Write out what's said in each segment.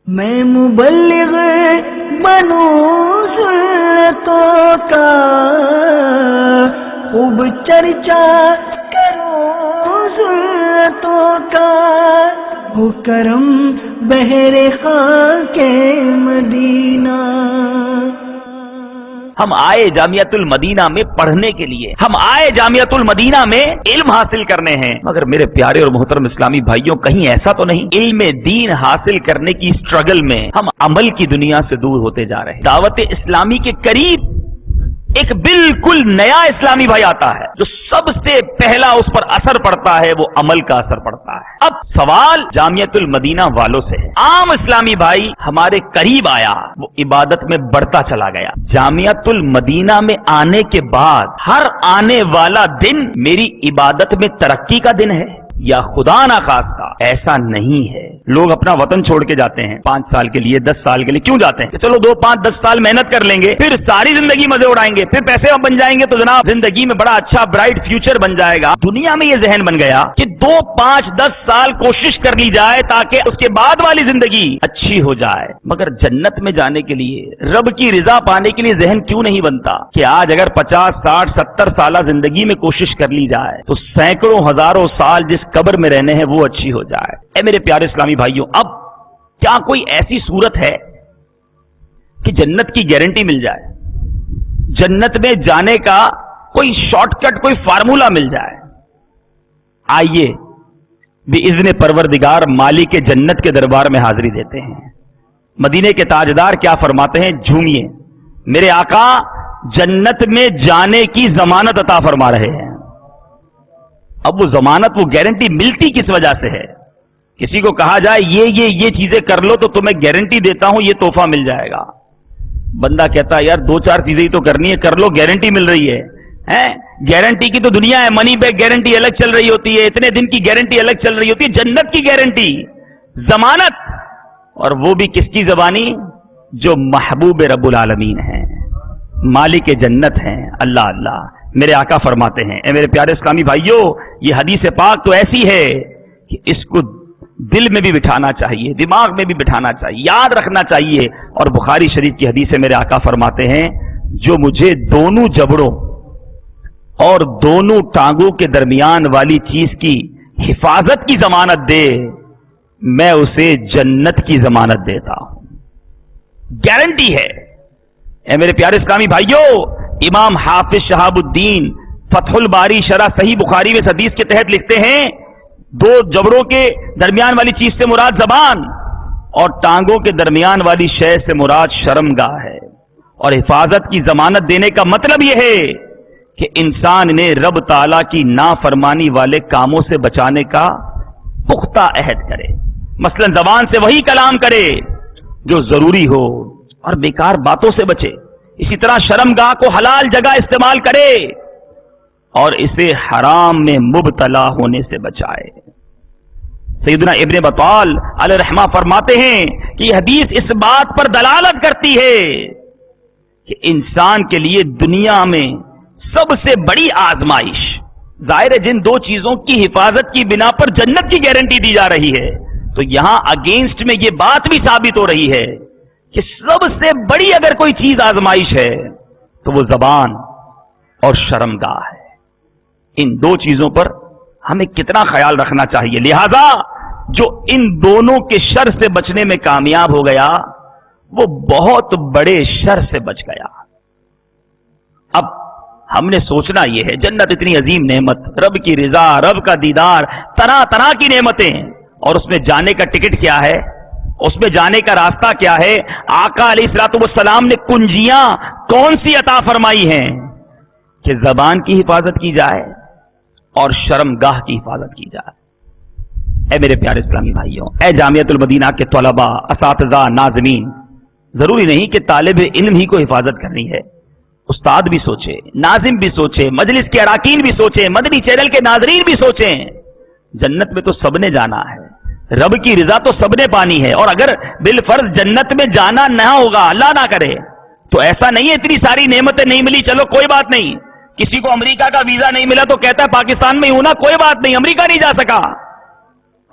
میں مبلغ بنوں سنتوں کا، خوب چرچا کروں سنتوں کا، ہو کرم بہر خاک مدینہ۔ ہم آئے جامعۃ المدینہ میں پڑھنے کے لیے، ہم آئے جامعۃ المدینہ میں علم حاصل کرنے ہیں، مگر میرے پیارے اور محترم اسلامی بھائیوں، کہیں ایسا تو نہیں علم دین حاصل کرنے کی اسٹرگل میں ہم عمل کی دنیا سے دور ہوتے جا رہے ہیں؟ دعوت اسلامی کے قریب ایک بالکل نیا اسلامی بھائی آتا ہے، جو سب سے پہلا اس پر اثر پڑتا ہے وہ عمل کا اثر پڑتا ہے۔ اب سوال جامعۃ المدینہ والوں سے ہے۔ عام اسلامی بھائی ہمارے قریب آیا، وہ عبادت میں بڑھتا چلا گیا۔ جامعۃ المدینہ میں آنے کے بعد ہر آنے والا دن میری عبادت میں ترقی کا دن ہے یا خدا نخواستہ ایسا نہیں ہے؟ لوگ اپنا وطن چھوڑ کے جاتے ہیں 5 سال کے لیے، 10 سال کے لیے، کیوں جاتے ہیں؟ کہ چلو 2 5 10 سال محنت کر لیں گے، پھر ساری زندگی مزے اڑائیں گے، پھر پیسے بن جائیں گے تو جناب زندگی میں بڑا اچھا برائٹ فیوچر بن جائے گا۔ دنیا میں یہ ذہن بن گیا کہ 2 5 10 سال کوشش کر لی جائے تاکہ اس کے بعد والی زندگی اچھی ہو جائے، مگر جنت میں جانے کے لیے، رب کی رضا پانے کے لیے ذہن کیوں نہیں بنتا کہ آج اگر 50 60 70 سالہ زندگی میں کوشش کر لی جائے تو سینکڑوں ہزاروں سال جس قبر میں رہنے ہیں وہ اچھی ہو جائے۔ اے میرے پیارے اسلامی بھائیوں، اب کیا کوئی ایسی صورت ہے کہ جنت کی گارنٹی مل جائے، جنت میں جانے کا کوئی شارٹ کٹ، کوئی فارمولا مل جائے؟ آئیے باذن پروردگار مالک جنت کے دربار میں حاضری دیتے ہیں۔ مدینے کے تاجدار کیا فرماتے ہیں؟ جھومیے، میرے آقا جنت میں جانے کی ضمانت عطا فرما رہے ہیں۔ اب وہ ضمانت، وہ گارنٹی ملتی کس وجہ سے ہے؟ کسی کو کہا جائے یہ چیزیں کر لو تو تمہیں گارنٹی دیتا ہوں یہ تحفہ مل جائے گا، بندہ کہتا ہے یار 2 4 چیزیں ہی تو کرنی ہے، کر لو، گارنٹی مل رہی ہے۔ گارنٹی کی تو دنیا ہے، منی بیک گارنٹی الگ چل رہی ہوتی ہے، اتنے دن کی گارنٹی الگ چل رہی ہوتی ہے، جنت کی گارنٹی، ضمانت، اور وہ بھی کس کی زبانی؟ جو محبوب رب العالمین ہیں، مالک جنت ہیں، اللہ اللہ۔ میرے آقا فرماتے ہیں، اے میرے پیارے اسلامی بھائیوں، یہ حدیث پاک تو ایسی ہے کہ اس کو دل میں بھی بٹھانا چاہیے، دماغ میں بھی بٹھانا چاہیے، یاد رکھنا چاہیے۔ اور بخاری شریف کی حدیث ہے، میرے آقا فرماتے ہیں، جو مجھے دونوں جبڑوں اور دونوں ٹانگوں کے درمیان والی چیز کی حفاظت کی ضمانت دے، میں اسے جنت کی ضمانت دیتا ہوں۔ گارنٹی ہے۔ اے میرے پیارے اسلامی بھائیوں، امام حافظ شہاب الدین فتح الباری شرح صحیح بخاری میں اس حدیث کے تحت لکھتے ہیں، 2 جبڑوں کے درمیان والی چیز سے مراد زبان اور ٹانگوں کے درمیان والی شے سے مراد شرمگاہ ہے، اور حفاظت کی ضمانت دینے کا مطلب یہ ہے کہ انسان نے رب تعالی کی نافرمانی والے کاموں سے بچانے کا پختہ عہد کرے، مثلا زبان سے وہی کلام کرے جو ضروری ہو اور بیکار باتوں سے بچے، اسی طرح شرمگاہ کو حلال جگہ استعمال کرے اور اسے حرام میں مبتلا ہونے سے بچائے۔ سیدنا ابن بطال علیہ رحمہ فرماتے ہیں کہ یہ حدیث اس بات پر دلالت کرتی ہے کہ انسان کے لیے دنیا میں سب سے بڑی آزمائش، ظاہر ہے جن 2 چیزوں کی حفاظت کی بنا پر جنت کی گارنٹی دی جا رہی ہے، تو یہاں اگینسٹ میں یہ بات بھی ثابت ہو رہی ہے کہ سب سے بڑی اگر کوئی چیز آزمائش ہے تو وہ زبان اور شرمگاہ ہے۔ ان 2 چیزوں پر ہمیں کتنا خیال رکھنا چاہیے، لہذا جو ان دونوں کے شر سے بچنے میں کامیاب ہو گیا وہ بہت بڑے شر سے بچ گیا۔ اب ہم نے سوچنا یہ ہے، جنت اتنی عظیم نعمت، رب کی رضا، رب کا دیدار، طرح طرح کی نعمتیں، اور اس میں جانے کا ٹکٹ کیا ہے، اس میں جانے کا راستہ کیا ہے؟ آقا علیہ الصلوۃ والسلام نے کنجیاں کون سی عطا فرمائی ہیں کہ زبان کی حفاظت کی جائے اور شرمگاہ کی حفاظت کی جائے۔ اے میرے پیارے اسلامی بھائیوں، اے جامعۃ المدینہ کے طلباء، اساتذہ، ناظمین، ضروری نہیں کہ طالب علم ہی کو حفاظت کرنی ہے، استاد بھی سوچے، ناظم بھی سوچے، مجلس کے اراکین بھی سوچیں، مدنی چینل کے ناظرین بھی سوچیں۔ جنت میں تو سب نے جانا ہے، رب کی رضا تو سب نے پانی ہے، اور اگر بالفرض جنت میں جانا نہ ہوگا، اللہ نہ کرے، تو ایسا نہیں ہے اتنی ساری نعمتیں نہیں ملی، چلو کوئی بات نہیں، کسی کو امریکہ کا ویزا نہیں ملا تو کہتا ہے پاکستان میں ہی ہوں نا، کوئی بات نہیں، امریکہ نہیں جا سکا،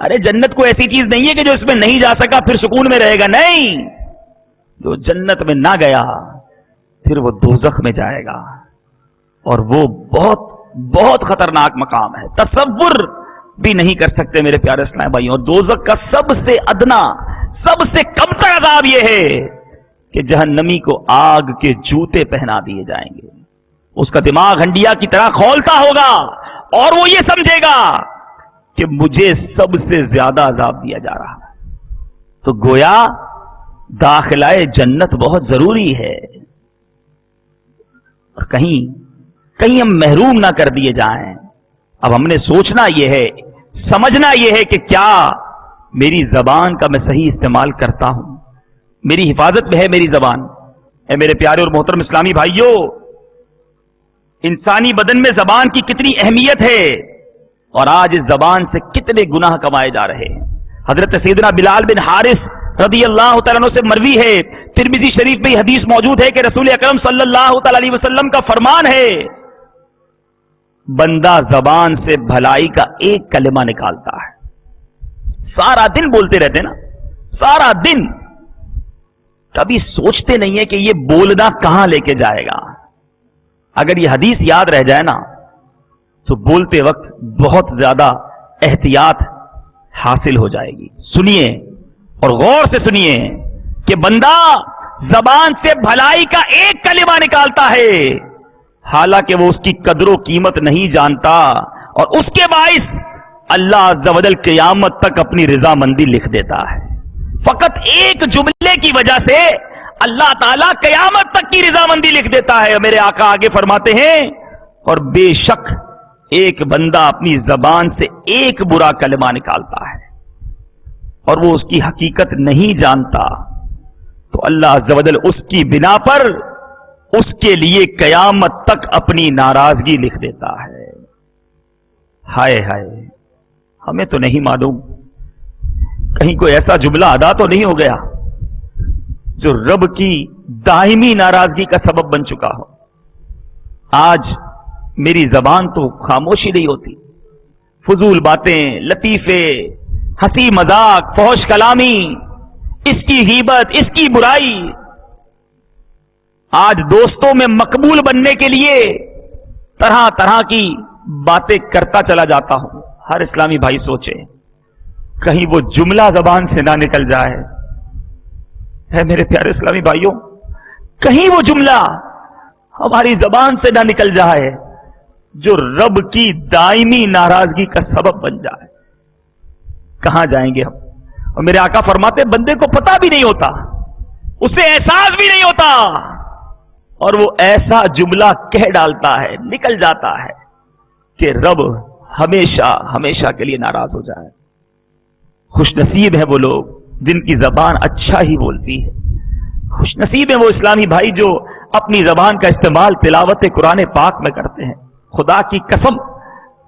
ارے جنت کو ایسی چیز نہیں ہے کہ جو اس میں نہیں جا سکا پھر سکون میں رہے گا، نہیں، جو جنت میں نہ گیا پھر وہ دوزخ میں جائے گا، اور وہ بہت بہت خطرناک مقام ہے، تصور بھی نہیں کر سکتے میرے پیارے اسلام بھائیوں۔ اور دوزخ کا سب سے ادنا، سب سے کم تر عذاب یہ ہے کہ جہنمی کو آگ کے جوتے پہنا دیے جائیں گے، اس کا دماغ ہنڈیا کی طرح کھولتا ہوگا اور وہ یہ سمجھے گا کہ مجھے سب سے زیادہ عذاب دیا جا رہا ہے۔ تو گویا داخلہ جنت بہت ضروری ہے، اور کہیں ہم محروم نہ کر دیے جائیں۔ اب ہم نے سوچنا یہ ہے، سمجھنا یہ ہے کہ کیا میری زبان کا میں صحیح استعمال کرتا ہوں، میری حفاظت میں ہے میری زبان۔ اے میرے پیارے اور محترم اسلامی بھائیوں، انسانی بدن میں زبان کی کتنی اہمیت ہے، اور آج اس زبان سے کتنے گناہ کمائے جا رہے ہیں۔ حضرت سیدنا بلال بن حارث رضی اللہ تعالیٰ عنہ سے مروی ہے، ترمذی شریف میں حدیث موجود ہے کہ رسول اکرم صلی اللہ تعالی علیہ وسلم کا فرمان ہے، بندہ زبان سے بھلائی کا ایک کلمہ نکالتا ہے، سارا دن بولتے رہتے نا، سارا دن، کبھی سوچتے نہیں ہے کہ یہ بولنا کہاں لے کے جائے گا۔ اگر یہ حدیث یاد رہ جائے نا تو بولتے وقت بہت زیادہ احتیاط حاصل ہو جائے گی۔ سنیے اور غور سے سنیے کہ بندہ زبان سے بھلائی کا ایک کلمہ نکالتا ہے، حالانکہ وہ اس کی قدر و قیمت نہیں جانتا، اور اس کے باعث اللہ عز و جل قیامت تک اپنی رضامندی لکھ دیتا ہے۔ فقط ایک جملے کی وجہ سے اللہ تعالیٰ قیامت تک کی رضامندی لکھ دیتا ہے۔ میرے آقا آگے فرماتے ہیں، اور بے شک ایک بندہ اپنی زبان سے ایک برا کلمہ نکالتا ہے اور وہ اس کی حقیقت نہیں جانتا، تو اللہ عز و جل اس کی بنا پر اس کے لیے قیامت تک اپنی ناراضگی لکھ دیتا ہے۔ ہائے ہائے، ہمیں تو نہیں معلوم کہیں کوئی ایسا جملہ ادا تو نہیں ہو گیا جو رب کی دائمی ناراضگی کا سبب بن چکا ہو۔ آج میری زبان تو خاموشی نہیں ہوتی، فضول باتیں، لطیفے، ہنسی مذاق، فحش کلامی، اس کی غیبت، اس کی برائی۔ آج دوستوں میں مقبول بننے کے لیے طرح طرح کی باتیں کرتا چلا جاتا ہوں۔ ہر اسلامی بھائی سوچے کہیں وہ جملہ زبان سے نہ نکل جائے۔ ہے میرے پیارے اسلامی بھائیوں، کہیں وہ جملہ ہماری زبان سے نہ نکل جائے جو رب کی دائمی ناراضگی کا سبب بن جائے۔ کہاں جائیں گے ہم؟ اور میرے آقا فرماتے بندے کو پتہ بھی نہیں ہوتا، اسے احساس بھی نہیں ہوتا، اور وہ ایسا جملہ کہہ ڈالتا ہے، نکل جاتا ہے کہ رب ہمیشہ ہمیشہ کے لیے ناراض ہو جائے۔ خوش نصیب ہے وہ لوگ جن کی زبان اچھا ہی بولتی ہے، خوش نصیب ہے وہ اسلامی بھائی جو اپنی زبان کا استعمال تلاوت قرآن پاک میں کرتے ہیں۔ خدا کی قسم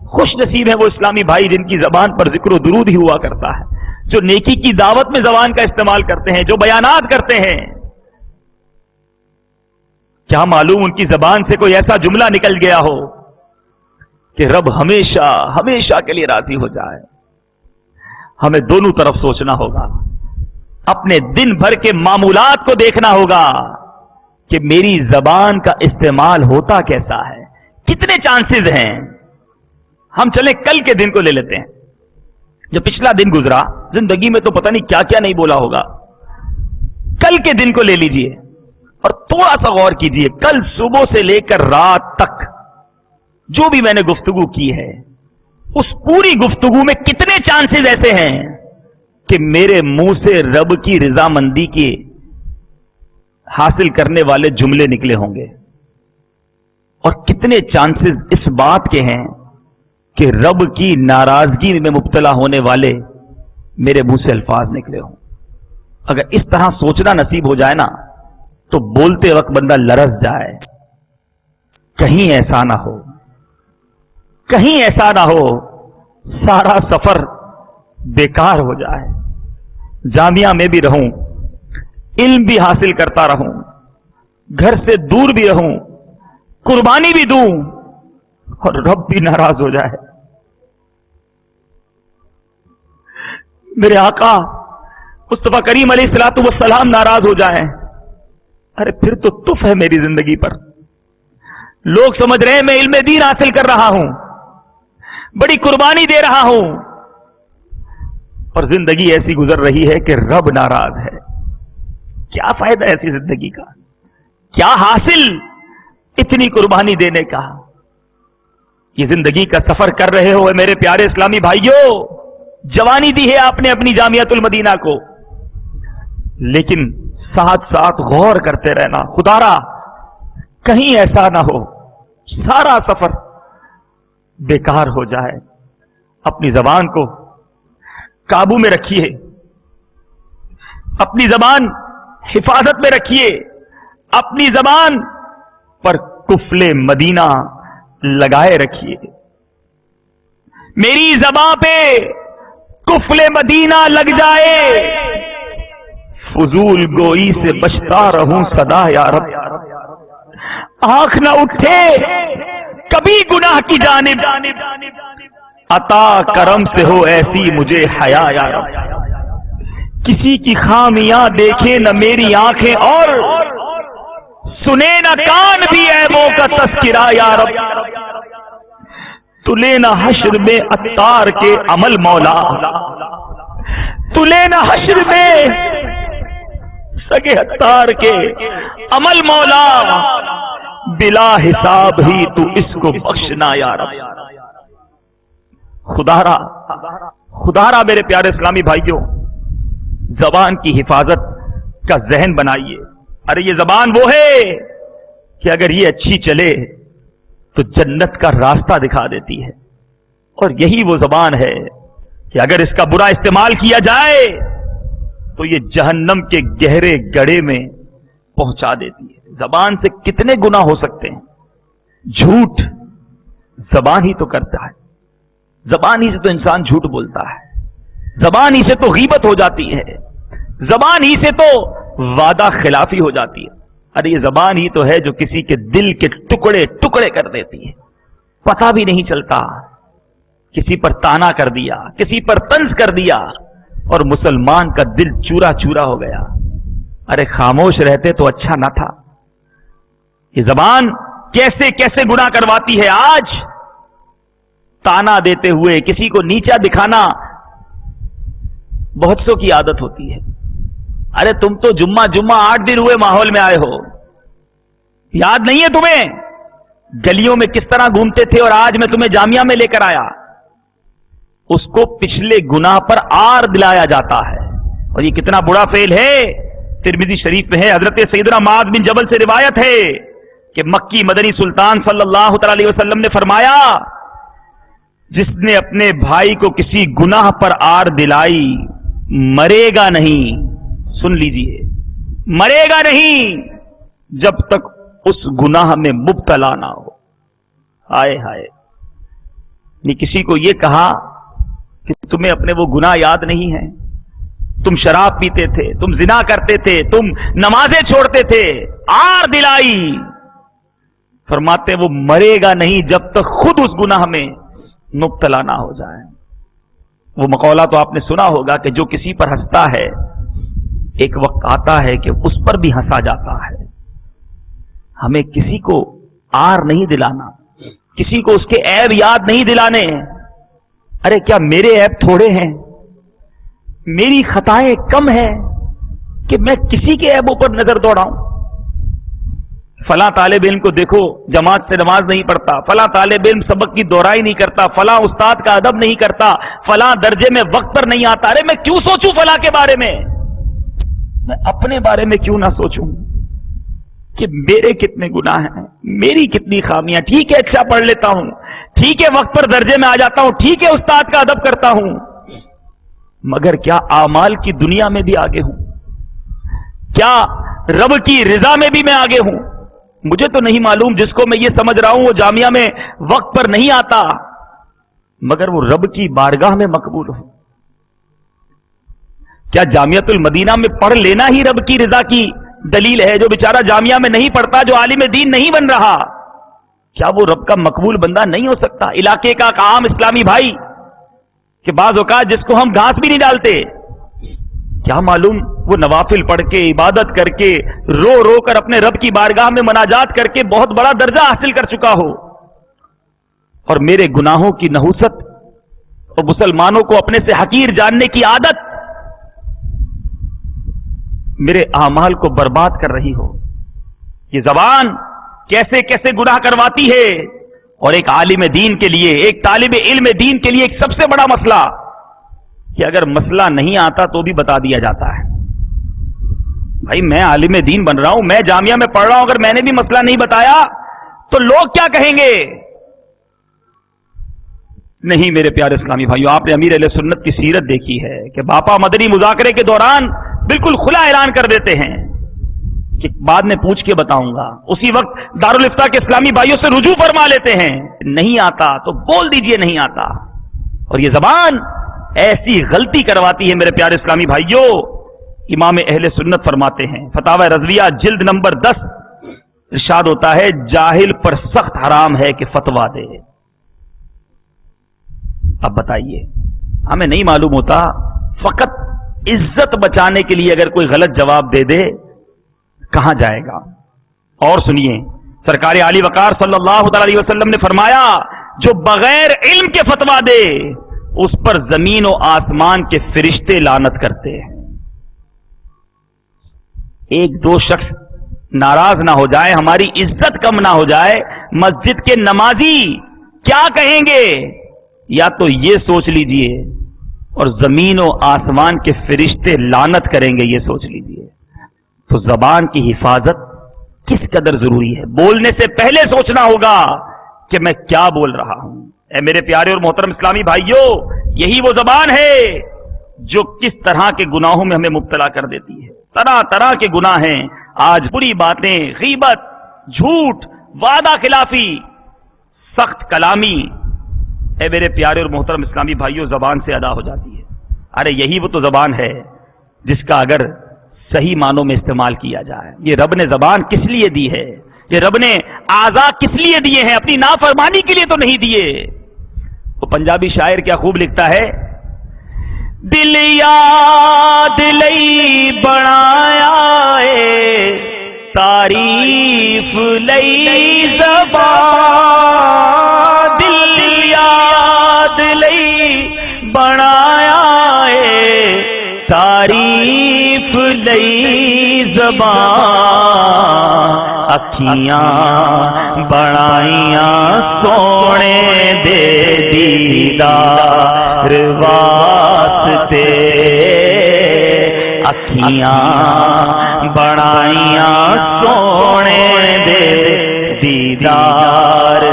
خوش نصیب ہے وہ اسلامی بھائی جن کی زبان پر ذکر و درود ہی ہوا کرتا ہے، جو نیکی کی دعوت میں زبان کا استعمال کرتے ہیں، جو بیانات کرتے ہیں۔ کیا معلوم ان کی زبان سے کوئی ایسا جملہ نکل گیا ہو کہ رب ہمیشہ ہمیشہ کے لیے راضی ہو جائے۔ ہمیں دونوں طرف سوچنا ہوگا، اپنے دن بھر کے معمولات کو دیکھنا ہوگا کہ میری زبان کا استعمال ہوتا کیسا ہے، کتنے چانسز ہیں۔ ہم چلیں کل کے دن کو لے لیتے ہیں، جو پچھلا دن گزرا، زندگی میں تو پتہ نہیں کیا کیا نہیں بولا ہوگا۔ کل کے دن کو لے لیجئے اور تھوڑا سا غور کیجئے، کل صبح سے لے کر رات تک جو بھی میں نے گفتگو کی ہے، اس پوری گفتگو میں کتنے چانسز ایسے ہیں کہ میرے منہ سے رب کی رضامندی کے حاصل کرنے والے جملے نکلے ہوں گے، اور کتنے چانسز اس بات کے ہیں کہ رب کی ناراضگی میں مبتلا ہونے والے میرے منہ سے الفاظ نکلے ہوں۔ اگر اس طرح سوچنا نصیب ہو جائے نا تو بولتے وقت بندہ لرز جائے۔ کہیں ایسا نہ ہو، کہیں ایسا نہ ہو سارا سفر بیکار ہو جائے، جامعہ میں بھی رہوں، علم بھی حاصل کرتا رہوں، گھر سے دور بھی رہوں، قربانی بھی دوں، اور رب بھی ناراض ہو جائے۔ میرے آقا مصطفیٰ کریم علیہ الصلوۃ والسلام ناراض ہو جائیں، ارے پھر تو تف ہے میری زندگی پر. لوگ سمجھ رہے ہیں میں علم دین حاصل کر رہا ہوں، بڑی قربانی دے رہا ہوں، اور زندگی ایسی گزر رہی ہے کہ رب ناراض ہے. کیا فائدہ ایسی زندگی کا؟ کیا حاصل اتنی قربانی دینے کا؟ یہ زندگی کا سفر کر رہے ہو میرے پیارے اسلامی بھائیوں، جوانی دی ہے آپ نے اپنی جامعۃ المدینہ کو، لیکن ساتھ ساتھ غور کرتے رہنا، خدا را کہیں ایسا نہ ہو سارا سفر بیکار ہو جائے. اپنی زبان کو قابو میں رکھیے، اپنی زبان حفاظت میں رکھیے، اپنی زبان پر قفل مدینہ لگائے رکھیے. میری زبان پہ قفل مدینہ لگ جائے، فضول گوئی سے بچتا رہوں سدا یا رب. آنکھ نہ اٹھے کبھی گناہ کی جانب، عطا کرم سے ہو ایسی مجھے حیا یا رب. کسی کی خامیاں دیکھے نہ میری آنکھیں، اور سنے نہ کان بھی عیبوں کا تذکرہ یا رب. تلے نہ حشر میں عطار کے عمل مولا، تلے نہ حشر میں سگے عطار کے عمل مولا. بلا حساب ہی تو اس کو بخشنا یا رب. خدا را میرے پیارے اسلامی بھائیوں، زبان کی حفاظت کا ذہن بنائیے. ارے یہ زبان وہ ہے کہ اگر یہ اچھی چلے تو جنت کا راستہ دکھا دیتی ہے، اور یہی وہ زبان ہے کہ اگر اس کا برا استعمال کیا جائے تو یہ جہنم کے گہرے گڑھے میں پہنچا دیتی ہے. زبان سے کتنے گناہ ہو سکتے ہیں. جھوٹ زبان ہی تو کرتا ہے، زبان ہی سے تو انسان جھوٹ بولتا ہے، زبان ہی سے تو غیبت ہو جاتی ہے، زبان ہی سے تو وعدہ خلافی ہو جاتی ہے. ارے یہ زبان ہی تو ہے جو کسی کے دل کے ٹکڑے ٹکڑے کر دیتی ہے، پتہ بھی نہیں چلتا. کسی پر تانا کر دیا، کسی پر طنز کر دیا، اور مسلمان کا دل چورا چورا ہو گیا. ارے خاموش رہتے تو اچھا نہ تھا. یہ زبان کیسے کیسے گناہ کرواتی ہے. آج تانا دیتے ہوئے کسی کو نیچا دکھانا بہت سو کی عادت ہوتی ہے. ارے تم تو جمعہ 8 دن ہوئے ماحول میں آئے ہو، یاد نہیں ہے تمہیں گلیوں میں کس طرح گھومتے تھے، اور آج میں تمہیں جامعہ میں لے کر آیا. اس کو پچھلے گناہ پر آر دلایا جاتا ہے، اور یہ کتنا بڑا فعل ہے. ترمذی شریف میں ہے، حضرت سیدنا معاذ بن جبل سے روایت ہے کہ مکی مدنی سلطان صلی اللہ تعالی علیہ وسلم نے فرمایا، جس نے اپنے بھائی کو کسی گناہ پر آر دلائی مرے گا نہیں. سن لیجئے، مرے گا نہیں جب تک اس گناہ میں مبتلا نہ ہو. ہائے ہائے. نہیں کسی کو یہ کہا کہ تمہیں اپنے وہ گناہ یاد نہیں ہیں، تم شراب پیتے تھے، تم زنا کرتے تھے، تم نمازیں چھوڑتے تھے، آر دلائی. فرماتے وہ مرے گا نہیں جب تک خود اس گناہ میں مبتلا نہ ہو جائے. وہ مقولہ تو آپ نے سنا ہوگا کہ جو کسی پر ہنستا ہے ایک وقت آتا ہے کہ اس پر بھی ہنسا جاتا ہے. ہمیں کسی کو آر نہیں دلانا، کسی کو اس کے عیب یاد نہیں دلانے. ارے کیا میرے عیب تھوڑے ہیں، میری خطائیں کم ہیں کہ میں کسی کے عیبوں پر نظر دوڑاؤں؟ فلاں طالب علم کو دیکھو جماعت سے نماز نہیں پڑھتا، فلاں طالب علم سبق کی دہرائی نہیں کرتا، فلاں استاد کا ادب نہیں کرتا، فلاں درجے میں وقت پر نہیں آتا. ارے میں کیوں سوچوں فلاں کے بارے میں؟ میں اپنے بارے میں کیوں نہ سوچوں کہ میرے کتنے گناہ ہیں، میری کتنی خامیاں. ٹھیک ہے اچھا پڑھ لیتا ہوں، ٹھیک ہے وقت پر درجے میں آ جاتا ہوں، ٹھیک ہے استاد کا ادب کرتا ہوں، مگر کیا اعمال کی دنیا میں بھی آگے ہوں؟ کیا رب کی رضا میں بھی میں آگے ہوں؟ مجھے تو نہیں معلوم. جس کو میں یہ سمجھ رہا ہوں وہ جامعہ میں وقت پر نہیں آتا مگر وہ رب کی بارگاہ میں مقبول ہو. کیا جامعۃ المدینہ میں پڑھ لینا ہی رب کی رضا کی دلیل ہے؟ جو بیچارہ جامعہ میں نہیں پڑھتا، جو عالم دین نہیں بن رہا، کیا وہ رب کا مقبول بندہ نہیں ہو سکتا؟ علاقے کا عام اسلامی بھائی کہ بعض اوقات جس کو ہم گھاس بھی نہیں ڈالتے، کیا معلوم وہ نوافل پڑھ کے عبادت کر کے رو رو کر اپنے رب کی بارگاہ میں مناجات کر کے بہت بڑا درجہ حاصل کر چکا ہو، اور میرے گناہوں کی نحوست اور مسلمانوں کو اپنے سے حقیر جاننے کی عادت میرے اعمال کو برباد کر رہی ہو۔ یہ زبان کیسے کیسے گناہ کرواتی ہے، اور ایک عالم دین کے لیے، ایک طالب علم دین کے لیے ایک سب سے بڑا مسئلہ کہ اگر مسئلہ نہیں آتا تو بھی بتا دیا جاتا ہے۔ بھائی میں عالم دین بن رہا ہوں، میں جامعہ میں پڑھ رہا ہوں، اگر میں نے بھی مسئلہ نہیں بتایا تو لوگ کیا کہیں گے؟ نہیں میرے پیارے اسلامی بھائیو، آپ نے امیر اہل سنت کی سیرت دیکھی ہے کہ باپا مدنی مذاکرے کے دوران بالکل کھلا اعلان کر دیتے ہیں کہ بعد میں پوچھ کے بتاؤں گا، اسی وقت دارالافتاء کے اسلامی بھائیوں سے رجوع فرما لیتے ہیں، نہیں آتا تو بول دیجئے نہیں آتا۔ اور یہ زبان ایسی غلطی کرواتی ہے میرے پیارے اسلامی بھائیوں، امام اہل سنت فرماتے ہیں، فتاوی رضویہ جلد نمبر 10 ارشاد ہوتا ہے، جاہل پر سخت حرام ہے کہ فتویٰ دے۔ اب بتائیے، ہمیں نہیں معلوم ہوتا، فقط عزت بچانے کے لیے اگر کوئی غلط جواب دے دے کہاں جائے گا؟ اور سنیے، سرکار عالی وقار صلی اللہ علیہ وسلم نے فرمایا، جو بغیر علم کے فتویٰ دے اس پر زمین و آسمان کے فرشتے لعنت کرتے ہیں۔ ایک دو شخص ناراض نہ ہو جائے، ہماری عزت کم نہ ہو جائے، مسجد کے نمازی کیا کہیں گے؟ یا تو یہ سوچ لیجئے، اور زمین و آسمان کے فرشتے لعنت کریں گے، یہ سوچ لیجئے۔ تو زبان کی حفاظت کس قدر ضروری ہے، بولنے سے پہلے سوچنا ہوگا کہ میں کیا بول رہا ہوں۔ اے میرے پیارے اور محترم اسلامی بھائیوں، یہی وہ زبان ہے جو کس طرح کے گناہوں میں ہمیں مبتلا کر دیتی ہے۔ طرح طرح کے گناہ ہیں آج، بری باتیں، غیبت، جھوٹ، وعدہ خلافی، سخت کلامی، اے میرے پیارے اور محترم اسلامی بھائیوں، زبان سے ادا ہو جاتی ہے۔ ارے یہی وہ تو زبان ہے جس کا اگر صحیح معنوں میں استعمال کیا جائے، یہ رب نے زبان کس لیے دی ہے، یہ رب نے اعضاء کس لیے دیے ہیں، اپنی نافرمانی کے لیے تو نہیں دیے۔ وہ پنجابی شاعر کیا خوب لکھتا ہے، دل یاد لئی بنایا اے تعریف لئی زبان، دل یاد لئی بنایا اے تعریف لئی زبان، اکھیاں بڑائیاں سونے دے دیدار واسطے، اکھیاں بڑائیاں سونے دے دیدار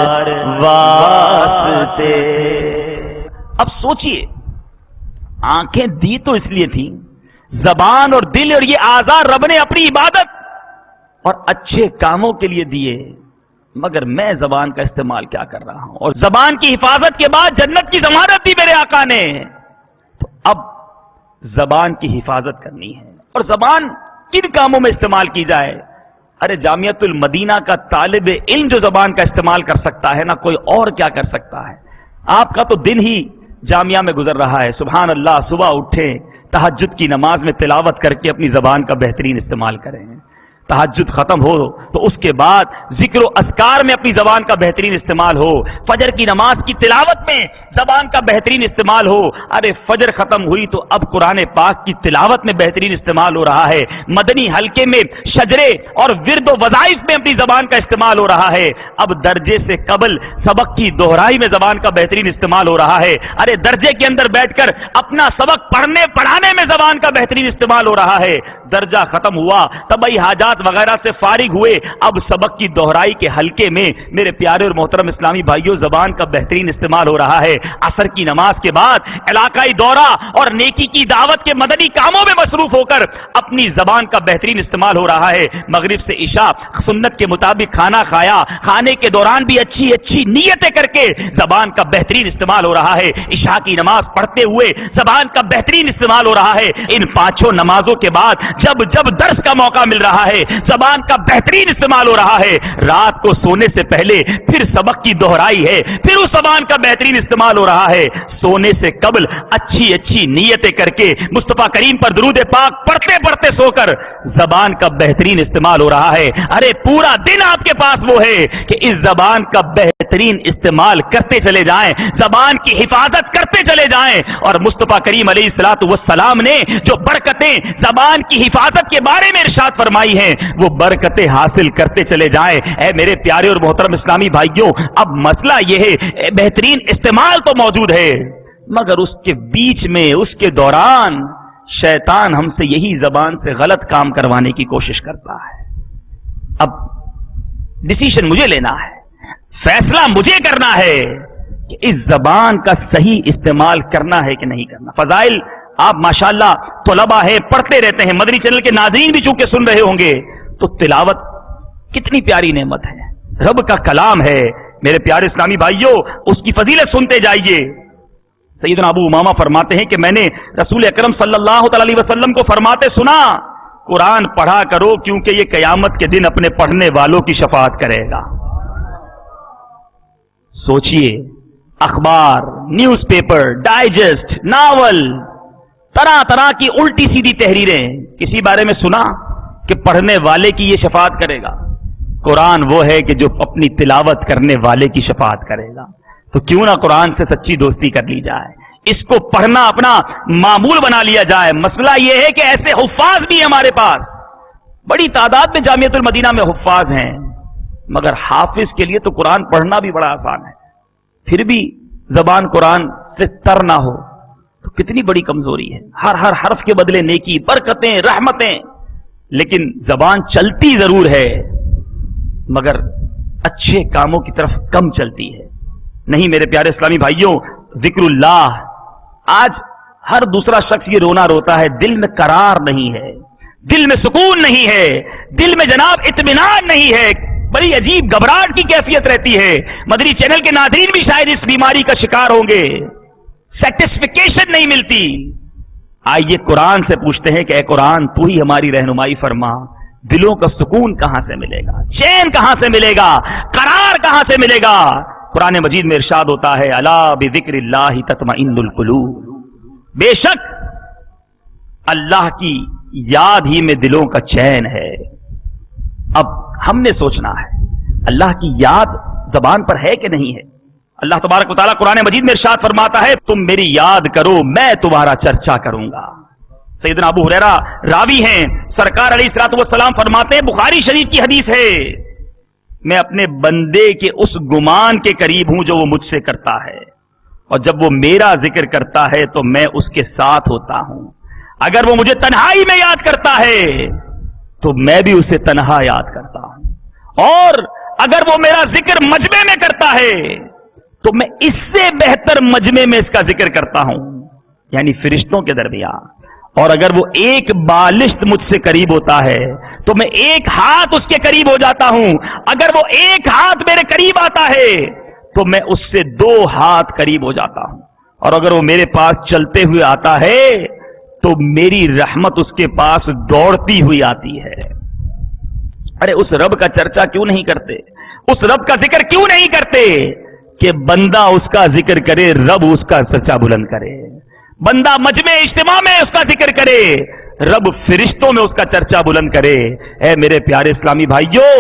واسطے۔ اب سوچئے، آنکھیں دی تو اس لیے تھیں، زبان اور دل اور یہ اعضاء رب نے اپنی عبادت اور اچھے کاموں کے لیے دیے، مگر میں زبان کا استعمال کیا کر رہا ہوں؟ اور زبان کی حفاظت کے بعد جنت کی ضمانت دی میرے آقا نے، تو اب زبان کی حفاظت کرنی ہے۔ اور زبان کن کاموں میں استعمال کی جائے؟ ارے جامعۃ المدینہ کا طالب علم جو زبان کا استعمال کر سکتا ہے نا، کوئی اور کیا کر سکتا ہے؟ آپ کا تو دن ہی جامعہ میں گزر رہا ہے، سبحان اللہ، صبح اٹھیں، تہجد کی نماز میں تلاوت کر کے اپنی زبان کا بہترین استعمال کریں، تہجد ختم ہو تو اس کے بعد ذکر و اذکار میں اپنی زبان کا بہترین استعمال ہو، فجر کی نماز کی تلاوت میں زبان کا بہترین استعمال ہو۔ ارے فجر ختم ہوئی تو اب قرآن پاک کی تلاوت میں بہترین استعمال ہو رہا ہے، مدنی حلقے میں شجرے اور ورد و وظائف میں اپنی زبان کا استعمال ہو رہا ہے، اب درجے سے قبل سبق کی دہرائی میں زبان کا بہترین استعمال ہو رہا ہے، ارے درجے کے اندر بیٹھ کر اپنا سبق پڑھنے پڑھانے میں زبان کا بہترین استعمال ہو رہا ہے، درجہ ختم ہوا، طبعی حاجات وغیرہ سے فارغ ہوئے، اب سبق کی دہرائی کے حلقے میں میرے پیارے اور محترم اسلامی بھائیوں زبان کا بہترین استعمال ہو رہا ہے، عصر کی نماز کے بعد علاقائی دورہ اور نیکی کی دعوت کے مدنی کاموں میں مصروف ہو کر اپنی زبان کا بہترین استعمال ہو رہا ہے، مغرب سے عشاء سنت کے مطابق کھانا کھایا، کھانے کے دوران بھی اچھی اچھی نیتیں کر کے زبان کا بہترین استعمال ہو رہا ہے، عشاء کی نماز پڑھتے ہوئے زبان کا بہترین استعمال ہو رہا ہے، ان پانچوں نمازوں کے بعد جب درس کا موقع مل رہا ہے زبان کا بہترین استعمال ہو رہا ہے، رات کو سونے سے پہلے پھر سبق کی دہرائی ہے، پھر اس زبان کا بہترین استعمال استعمال ہو رہا ہے. سونے سے قبل اچھی اچھی نیتیں کر کے مصطفیٰ کریم پر درود پاک پڑھتے پڑھتے سو کر زبان کا بہترین استعمال ہو رہا ہے. ارے پورا دن آپ کے پاس وہ ہے کہ اس زبان کا بہترین استعمال کرتے چلے جائیں, زبان کی حفاظت کرتے چلے جائیں. اور مصطفیٰ کریم علیہ الصلوۃ والسلام نے جو برکتیں زبان کی حفاظت کے بارے میں ارشاد فرمائی ہیں وہ برکتیں حاصل کرتے چلے جائیں. اے میرے پیارے اور محترم اسلامی بھائیوں, اب مسئلہ یہ ہے بہترین استعمال تو موجود ہے, مگر اس کے بیچ میں, اس کے دوران شیطان ہم سے یہی زبان سے غلط کام کروانے کی کوشش کرتا ہے. اب ڈیسیژن مجھے لینا ہے, فیصلہ مجھے کرنا ہے کہ اس زبان کا صحیح استعمال کرنا ہے کہ نہیں کرنا. فضائل آپ ماشاءاللہ طلباء ہیں, پڑھتے رہتے ہیں, مدنی چینل کے ناظرین بھی چونکہ سن رہے ہوں گے, تو تلاوت کتنی پیاری نعمت ہے, رب کا کلام ہے. میرے پیارے اسلامی بھائیوں, اس کی فضیلت سنتے جائیے. سیدنا ابو امامہ فرماتے ہیں کہ میں نے رسول اکرم صلی اللہ تعالی علیہ وسلم کو فرماتے سنا, قرآن پڑھا کرو کیونکہ یہ قیامت کے دن اپنے پڑھنے والوں کی شفاعت کرے گا. سوچئے, اخبار, نیوز پیپر, ڈائجسٹ, ناول, طرح طرح کی الٹی سیدھی تحریریں, کسی بارے میں سنا کہ پڑھنے والے کی یہ شفاعت کرے گا؟ قرآن وہ ہے کہ جو اپنی تلاوت کرنے والے کی شفاعت کرے گا. تو کیوں نہ قرآن سے سچی دوستی کر لی جائے, اس کو پڑھنا اپنا معمول بنا لیا جائے. مسئلہ یہ ہے کہ ایسے حفاظ بھی ہمارے پاس بڑی تعداد میں جامعۃ المدینہ میں حفاظ ہیں, مگر حافظ کے لیے تو قرآن پڑھنا بھی بڑا آسان ہے, پھر بھی زبان قرآن سے تر نہ ہو تو کتنی بڑی کمزوری ہے. ہر حرف کے بدلے نیکی, برکتیں, رحمتیں, لیکن زبان چلتی ضرور ہے مگر اچھے کاموں کی طرف کم چلتی ہے. نہیں میرے پیارے اسلامی بھائیوں, ذکر اللہ, آج ہر دوسرا شخص یہ رونا روتا ہے, دل میں قرار نہیں ہے, دل میں سکون نہیں ہے, دل میں جناب اطمینان نہیں ہے, بڑی عجیب گھبراہٹ کی کیفیت رہتی ہے. مدنی چینل کے ناظرین بھی شاید اس بیماری کا شکار ہوں گے, سیٹسفیکیشن نہیں ملتی. آئیے قرآن سے پوچھتے ہیں کہ اے قرآن تو ہی ہماری رہنمائی فرما, دلوں کا سکون کہاں سے ملے گا, چین کہاں سے ملے گا, قرار کہاں سے ملے گا؟ قرآن مجید میں ارشاد ہوتا ہے الا بذکر اللہ تطمئن القلوب, بے شک اللہ کی یاد ہی میں دلوں کا چین ہے. اب ہم نے سوچنا ہے اللہ کی یاد زبان پر ہے کہ نہیں ہے. اللہ تبارک و تعالیٰ قرآن مجید میں ارشاد فرماتا ہے تم میری یاد کرو میں تمہارا چرچا کروں گا. سیدنا ابو ہریرہ راوی ہیں, سرکار علیہ الصلوۃ والسلام فرماتے ہیں, بخاری شریف کی حدیث ہے, میں اپنے بندے کے اس گمان کے قریب ہوں جو وہ مجھ سے کرتا ہے, اور جب وہ میرا ذکر کرتا ہے تو میں اس کے ساتھ ہوتا ہوں. اگر وہ مجھے تنہائی میں یاد کرتا ہے تو میں بھی اسے تنہا یاد کرتا ہوں, اور اگر وہ میرا ذکر مجمع میں کرتا ہے تو میں اس سے بہتر مجمع میں اس کا ذکر کرتا ہوں, یعنی فرشتوں کے درمیان. اور اگر وہ ایک بالشت مجھ سے قریب ہوتا ہے تو میں ایک ہاتھ اس کے قریب ہو جاتا ہوں. اگر وہ ایک ہاتھ میرے قریب آتا ہے تو میں اس سے 2 ہاتھ قریب ہو جاتا ہوں. اور اگر وہ میرے پاس چلتے ہوئے آتا ہے تو میری رحمت اس کے پاس دوڑتی ہوئی آتی ہے. ارے اس رب کا چرچا کیوں نہیں کرتے, اس رب کا ذکر کیوں نہیں کرتے کہ بندہ اس کا ذکر کرے, رب اس کا چرچا بلند کرے. بندہ مجمع اجتماع میں اس کا ذکر کرے, رب فرشتوں میں اس کا چرچا بلند کرے. اے میرے پیارے اسلامی بھائیوں,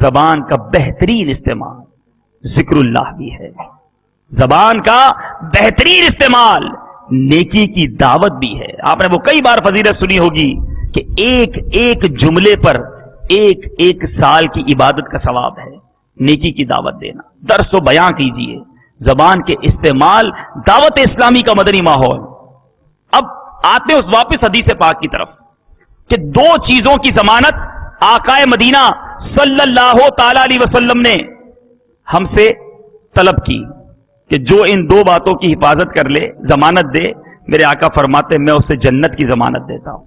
زبان کا بہترین استعمال ذکر اللہ بھی ہے, زبان کا بہترین استعمال نیکی کی دعوت بھی ہے. آپ نے وہ کئی بار فضیلت سنی ہوگی کہ ایک ایک جملے پر ایک ایک سال کی عبادت کا ثواب ہے. نیکی کی دعوت دینا, درس و بیان کیجیے, زبان کے استعمال, دعوت اسلامی کا مدنی ماحول. اب آتے ہیں اس واپس حدیث پاک کی طرف کہ 2 چیزوں کی ضمانت آقا مدینہ صلی اللہ تعالی علیہ وسلم نے ہم سے طلب کی کہ جو ان 2 باتوں کی حفاظت کر لے, ضمانت دے, میرے آقا فرماتے میں اسے جنت کی ضمانت دیتا ہوں.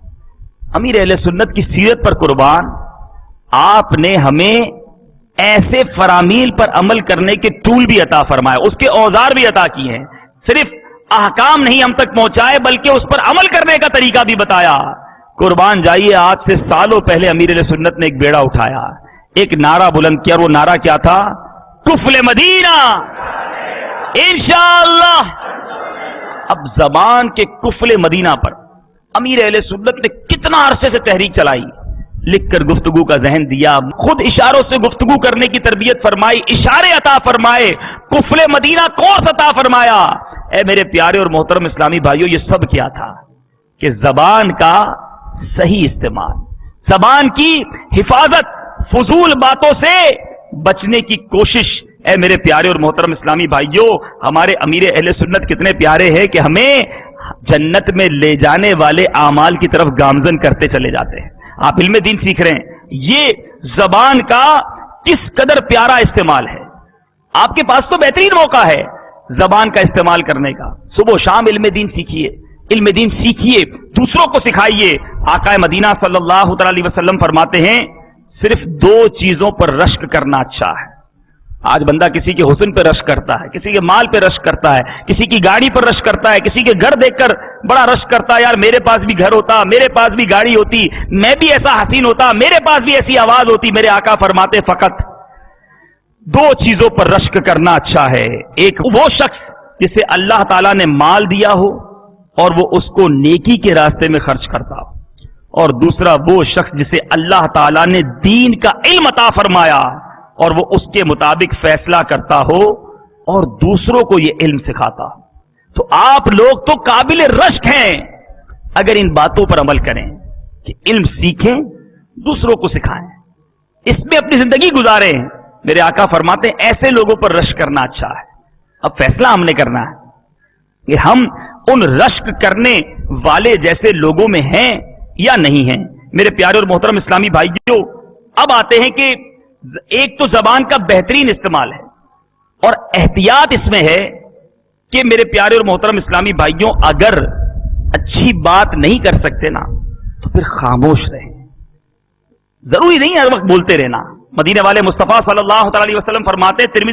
امیر اہل سنت کی سیرت پر قربان, آپ نے ہمیں ایسے فرامیل پر عمل کرنے کے ٹول بھی عطا فرمائے, اس کے اوزار بھی عطا کیے ہیں. صرف احکام نہیں ہم تک پہنچائے بلکہ اس پر عمل کرنے کا طریقہ بھی بتایا. قربان جائیے, آج سے سالوں پہلے امیر علیہ سنت نے ایک بیڑا اٹھایا, ایک نعرہ بلند کیا, اور وہ نعرہ کیا تھا؟ طفل مدینہ انشاءاللہ اب زبان کے کفل مدینہ پر امیر اہل سنت نے کتنا عرصے سے تحریک چلائی، لکھ کر گفتگو کا ذہن دیا، خود اشاروں سے گفتگو کرنے کی تربیت فرمائی، اشارے عطا فرمائے، کفل مدینہ کورس عطا فرمایا۔ اے میرے پیارے اور محترم اسلامی بھائیوں، یہ سب کیا تھا کہ زبان کا صحیح استعمال، زبان کی حفاظت، فضول باتوں سے بچنے کی کوشش۔ اے میرے پیارے اور محترم اسلامی بھائیوں، ہمارے امیر اہل سنت کتنے پیارے ہیں کہ ہمیں جنت میں لے جانے والے اعمال کی طرف گامزن کرتے چلے جاتے ہیں۔ آپ علم دین سیکھ رہے ہیں، یہ زبان کا کس قدر پیارا استعمال ہے۔ آپ کے پاس تو بہترین موقع ہے زبان کا استعمال کرنے کا۔ صبح و شام علم دین سیکھیے، علم دین سیکھیے، دوسروں کو سکھائیے۔ آقا مدینہ صلی اللہ تعالی علیہ وسلم فرماتے ہیں صرف 2 چیزوں پر رشک کرنا اچھا ہے۔ آج بندہ کسی کے حسن پہ رشک کرتا ہے، کسی کے مال پہ رشک کرتا ہے، کسی کی گاڑی پر رشک کرتا ہے، کسی کے گھر دیکھ کر بڑا رشک کرتا ہے، یار میرے پاس بھی گھر ہوتا، میرے پاس بھی گاڑی ہوتی، میں بھی ایسا حسین ہوتا، میرے پاس بھی ایسی آواز ہوتی۔ میرے آقا فرماتے فقط 2 چیزوں پر رشک کرنا اچھا ہے۔ ایک وہ شخص جسے اللہ تعالیٰ نے مال دیا ہو اور وہ اس کو نیکی کے راستے میں خرچ کرتا ہو، اور دوسرا وہ شخص جسے اللہ تعالیٰ نے دین کا علم عطا فرمایا اور وہ اس کے مطابق فیصلہ کرتا ہو اور دوسروں کو یہ علم سکھاتا ہو۔ تو آپ لوگ تو قابل رشک ہیں اگر ان باتوں پر عمل کریں کہ علم سیکھیں، دوسروں کو سکھائیں، اس میں اپنی زندگی گزاریں۔ میرے آقا فرماتے ہیں ایسے لوگوں پر رشک کرنا اچھا ہے۔ اب فیصلہ ہم نے کرنا ہے کہ ہم ان رشک کرنے والے جیسے لوگوں میں ہیں یا نہیں ہیں۔ میرے پیارے اور محترم اسلامی بھائیوں، اب آتے ہیں کہ ایک تو زبان کا بہترین استعمال ہے اور احتیاط اس میں ہے کہ میرے پیارے اور محترم اسلامی بھائیوں، اگر اچھی بات نہیں کر سکتے نا تو پھر خاموش رہیں۔ ضروری نہیں ہر وقت بولتے رہنا۔ مدینے والے مصطفیٰ صلی اللہ تعالی علیہ وسلم فرماتے ہیں، ترمذی